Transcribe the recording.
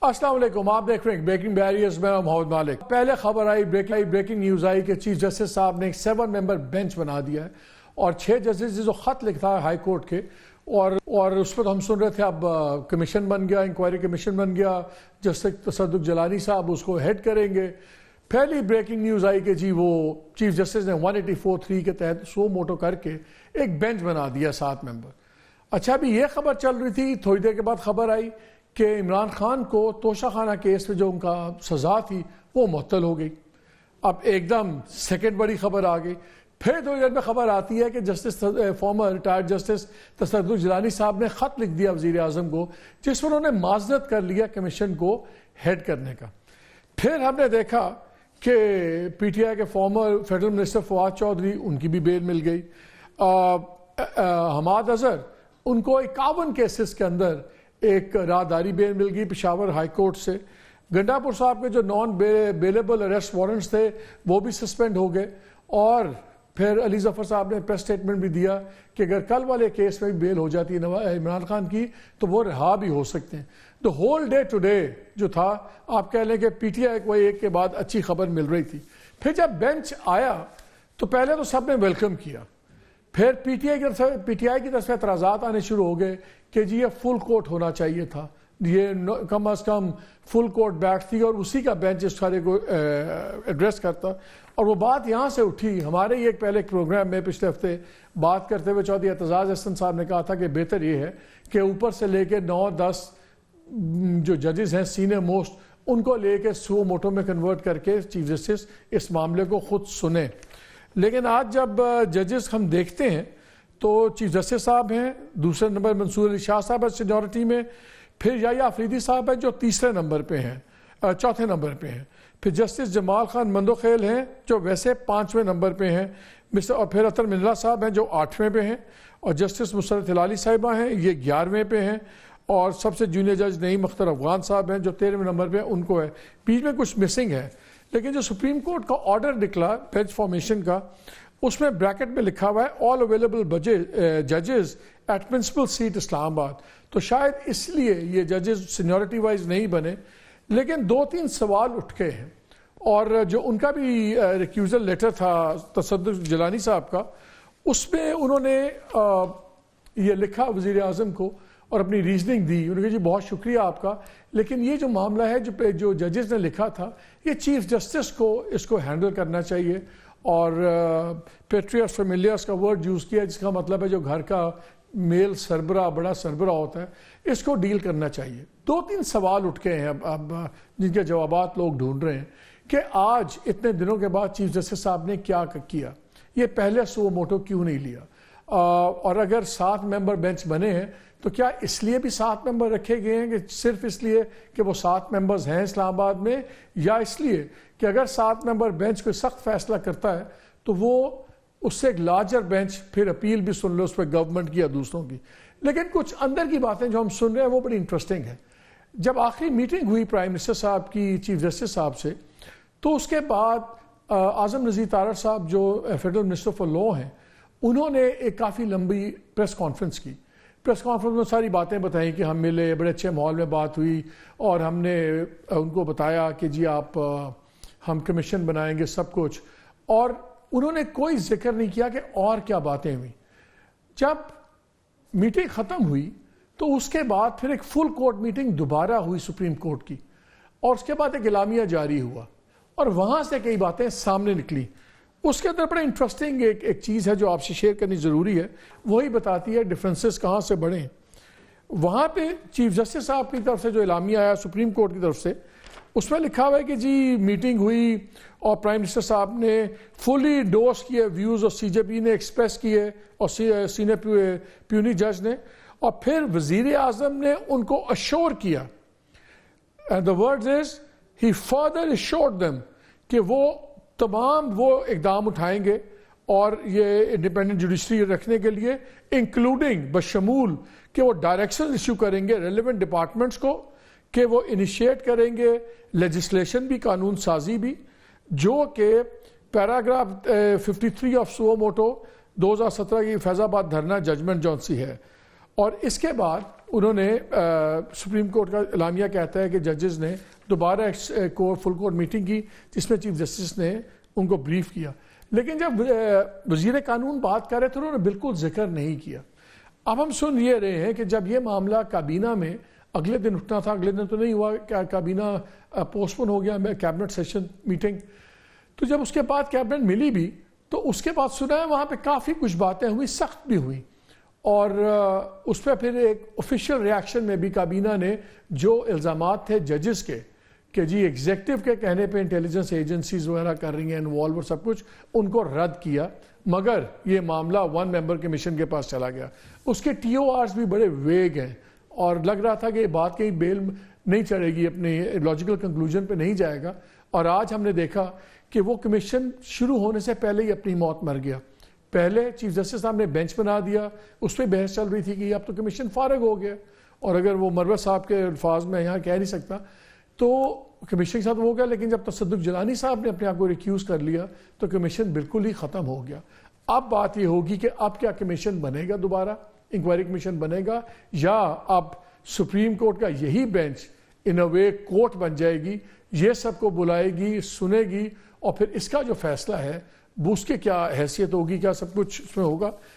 السلام علیکم، آپ دیکھ رہے ہیں بریکنگ بیریئرز میں محمد مالک۔ پہلے خبر آئی، بریکنگ نیوز آئی کہ چیف جسٹس صاحب نے ایک 7 ممبر بینچ بنا دیا ہے اور 6 ججز جو خط لکھتا ہے ہائی کورٹ کے، اور اس پر ہم سن رہے تھے اب کمیشن بن گیا، انکوائری کمیشن بن گیا، جسٹس تصدق جیلانی صاحب اس کو ہیڈ کریں گے۔ پہلی بریکنگ نیوز آئی کہ جی وہ چیف جسٹس نے 184(3) کے تحت سو موٹو کر کے ایک بینچ بنا دیا 7 ممبر۔ اچھا، ابھی یہ خبر چل رہی تھی، تھوڑی دیر کے بعد خبر آئی کہ عمران خان کو توشہ خانہ کیس میں جو ان کا سزا تھی وہ معطل ہو گئی۔ اب ایک دم سیکنڈ بڑی خبر آ گئی، پھر تھوڑی دیر میں خبر آتی ہے کہ فارمر ریٹائرڈ جسٹس تصدق جیلانی صاحب نے خط لکھ دیا وزیر اعظم کو، جس میں انہوں نے معذرت کر لیا کمیشن کو ہیڈ کرنے کا۔ پھر ہم نے دیکھا کہ پی ٹی آئی کے former federal minister Fawad Chaudhry, ان کی بھی بیل مل گئی۔ حماد اظہر، ان کو 51 کیسز کے اندر ایک راہداری بیل مل گئی پشاور ہائی کورٹ سے۔ گنڈا پور صاحب کے جو نان بیلیبل اریسٹ وارنٹس تھے وہ بھی سسپینڈ ہو گئے، اور پھر علی ظفر صاحب نے پریس سٹیٹمنٹ بھی دیا کہ اگر کل والے کیس میں بھی بیل ہو جاتی ہے عمران خان کی تو وہ رہا بھی ہو سکتے ہیں۔ تو ہول ڈے ٹوڈے جو تھا، آپ کہہ لیں کہ پی ٹی آئی کو ایک کے بعد اچھی خبر مل رہی تھی۔ پھر جب بینچ آیا تو پہلے تو سب نے ویلکم کیا، پھر پی ٹی آئی کی طرف سے اعتراضات آنے شروع ہو گئے کہ جی یہ فل کورٹ ہونا چاہیے تھا، یہ کم از کم فل کورٹ بیٹھ تھی اور اسی کا بینچ اس سارے کو ایڈریس کرتا۔ اور وہ بات یہاں سے اٹھی، ہمارے ہی ایک پہلے پروگرام میں پچھلے ہفتے بات کرتے ہوئے چودھری اعتزاز احسن صاحب نے کہا تھا کہ بہتر یہ ہے کہ اوپر سے لے کے 9-10 جو ججز ہیں سینئر موسٹ، ان کو لے کے سو موٹو میں کنورٹ کر کے چیف جسٹس اس معاملے کو خود سنیں۔ لیکن آج جب ججز ہم دیکھتے ہیں تو چیف جسٹس صاحب ہیں، دوسرے نمبر منصور علی شاہ صاحب ہے سینیورٹی میں، پھر یحییٰ آفریدی صاحب ہے جو تیسرے نمبر پہ ہیں، چوتھے نمبر پہ ہیں، پھر جسٹس جمال خان مندوخیل ہیں جو ویسے 5ویں نمبر پہ ہیں، اور پھر اطہر منلہ صاحب ہیں جو 8ویں پہ ہیں، اور جسٹس مسرت ہلالی صاحبہ ہیں یہ 11ویں پہ ہیں، اور سب سے جونیئر جج نعیم اختر افغان صاحب ہیں جو 13ویں نمبر پہ، ان کو ہے، بیچ میں کچھ مسنگ ہے۔ لیکن جو سپریم کورٹ کا آرڈر نکلا بینچ فارمیشن کا، اس میں بریکٹ میں لکھا ہوا ہے آل اویلیبل ججز ایٹ پرنسپل سیٹ اسلام آباد، تو شاید اس لیے یہ ججز سینیورٹی وائز نہیں بنے۔ لیکن 2-3 سوال اٹھ کے ہیں، اور جو ان کا بھی ریکیوزل لیٹر تھا تصدق جیلانی صاحب کا، اس میں انہوں نے یہ لکھا وزیر اعظم کو اور اپنی ریزننگ دی۔ انہوں نے کہا جی بہت شکریہ آپ کا، لیکن یہ جو معاملہ ہے جو ججز نے لکھا تھا، یہ چیف جسٹس کو اس کو ہینڈل کرنا چاہیے، اور پیٹریٹ فیملیئرس کا ورڈ یوز کیا جس کا مطلب ہے جو گھر کا میل سربراہ، بڑا سربراہ ہوتا ہے، اس کو ڈیل کرنا چاہیے۔ 2-3 سوال اٹھ کے ہیں اب جن کے جوابات لوگ ڈھونڈ رہے ہیں کہ آج اتنے دنوں کے بعد چیف جسٹس صاحب نے کیا کیا، یہ پہلے سو موٹو کیوں نہیں لیا، اور اگر 7 ممبر بینچ بنے ہیں تو کیا اس لیے بھی 7 ممبر رکھے گئے ہیں کہ صرف اس لیے کہ وہ 7 ممبرز ہیں اسلام آباد میں، یا اس لیے کہ اگر 7 ممبر بینچ کوئی سخت فیصلہ کرتا ہے تو وہ اس سے ایک لارجر بینچ پھر اپیل بھی سن لو اس پہ گورنمنٹ کی یا دوسروں کی۔ لیکن کچھ اندر کی باتیں جو ہم سن رہے ہیں وہ بڑی انٹرسٹنگ ہیں۔ جب آخری میٹنگ ہوئی پرائم منسٹر صاحب کی چیف جسٹس صاحب سے، تو اس کے بعد اعظم نذیر تارڑ صاحب جو فیڈرل منسٹر فار لا ہیں، انہوں نے ایک کافی لمبی پریس کانفرنس کی۔ پریس کانفرنس میں ساری باتیں بتائیں کہ ہم ملے، بڑے اچھے ماحول میں بات ہوئی، اور ہم نے ان کو بتایا کہ جی ہم کمیشن بنائیں گے سب کچھ، اور انہوں نے کوئی ذکر نہیں کیا کہ اور کیا باتیں ہوئی۔ جب میٹنگ ختم ہوئی تو اس کے بعد پھر ایک فل کورٹ میٹنگ دوبارہ ہوئی سپریم کورٹ کی، اور اس کے بعد ایک اعلامیہ جاری ہوا، اور وہاں سے کئی باتیں سامنے نکلی۔ اس کے اندر بڑا انٹرسٹنگ ایک چیز ہے جو آپ سے شیئر کرنی ضروری ہے، وہی بتاتی ہے ڈفرینسز کہاں سے بڑھے ہیں۔ وہاں پہ چیف جسٹس صاحب کی طرف سے جو اعلامیہ آیا سپریم کورٹ کی طرف سے، اس میں لکھا ہوا ہے کہ جی میٹنگ ہوئی اور پرائم منسٹر صاحب نے فلی انڈورس کیے ویوز، اور سی جے پی نے ایکسپریس کیے، اور سینئر پیونی جج نے، اور پھر وزیر اعظم نے ان کو اشور کیا، and the words is he further assured them کہ وہ تمام وہ اقدام اٹھائیں گے اور یہ انڈیپینڈنٹ جوڈیشری رکھنے کے لیے، انکلوڈنگ بشمول کہ وہ ڈائریکشن ایشو کریں گے ریلیونٹ ڈپارٹمنٹس کو، کہ وہ انیشیٹ کریں گے لیجسلیشن بھی، قانون سازی بھی، جو کہ پیراگراف 53 آف سو موٹو 2017 کی فیض آباد دھرنا ججمنٹ جون سی ہے۔ اور اس کے بعد انہوں نے سپریم کورٹ کا اعلامیہ کہتا ہے کہ ججز نے دوبارہ فل کورٹ میٹنگ کی جس میں چیف جسٹس نے ان کو بریف کیا، لیکن جب وزیر قانون بات کر رہے تھے انہوں نے بالکل ذکر نہیں کیا۔ اب ہم سن یہ رہے ہیں کہ جب یہ معاملہ کابینہ میں اگلے دن اٹھنا تھا، اگلے دن تو نہیں ہوا، کابینہ پوسٹ پون ہو گیا کیبنٹ سیشن میٹنگ، تو جب اس کے بعد کیبنٹ ملی بھی تو اس کے بعد سنا ہے وہاں پہ کافی کچھ باتیں ہوئی، سخت بھی ہوئی، اور اس پہ پھر ایک آفیشیل ریاکشن میں بھی کابینہ نے جو الزامات تھے ججز کے کہ جی ایگزیکٹو کے کہنے پہ انٹیلیجنس ایجنسیز وغیرہ کر رہی ہیں انوالو اور سب کچھ، ان کو رد کیا، مگر یہ معاملہ 1 ممبر کمیشن کے پاس چلا گیا۔ اس کے ٹی او آرز بھی بڑے ویگ ہیں اور لگ رہا تھا کہ یہ بات کہیں بیل نہیں چڑھے گی، اپنے لاجیکل کنکلوژن پہ نہیں جائے گا، اور آج ہم نے دیکھا کہ وہ کمیشن شروع ہونے سے پہلے ہی اپنی موت مر گیا۔ پہلے چیف جسٹس صاحب نے بینچ بنا دیا، اس پہ بحث چل رہی تھی کہ اب تو کمیشن فارغ ہو گیا، اور اگر وہ مروت صاحب کے الفاظ میں یہاں کہہ نہیں سکتا تو کمیشن کے ساتھ ہو گیا، لیکن جب تصدق جیلانی صاحب نے اپنے آپ کو ریکیوز کر لیا تو کمیشن بالکل ہی ختم ہو گیا۔ اب بات یہ ہوگی کہ اب کیا کمیشن بنے گا، دوبارہ انکوائری کمیشن بنے گا، یا اب سپریم کورٹ کا یہی بینچ ان اے وے کورٹ بن جائے گی، یہ سب کو بلائے گی، سنے گی، اور پھر اس کا جو فیصلہ ہے وہ اس کے کیا حیثیت ہوگی، کیا سب کچھ اس میں ہوگا۔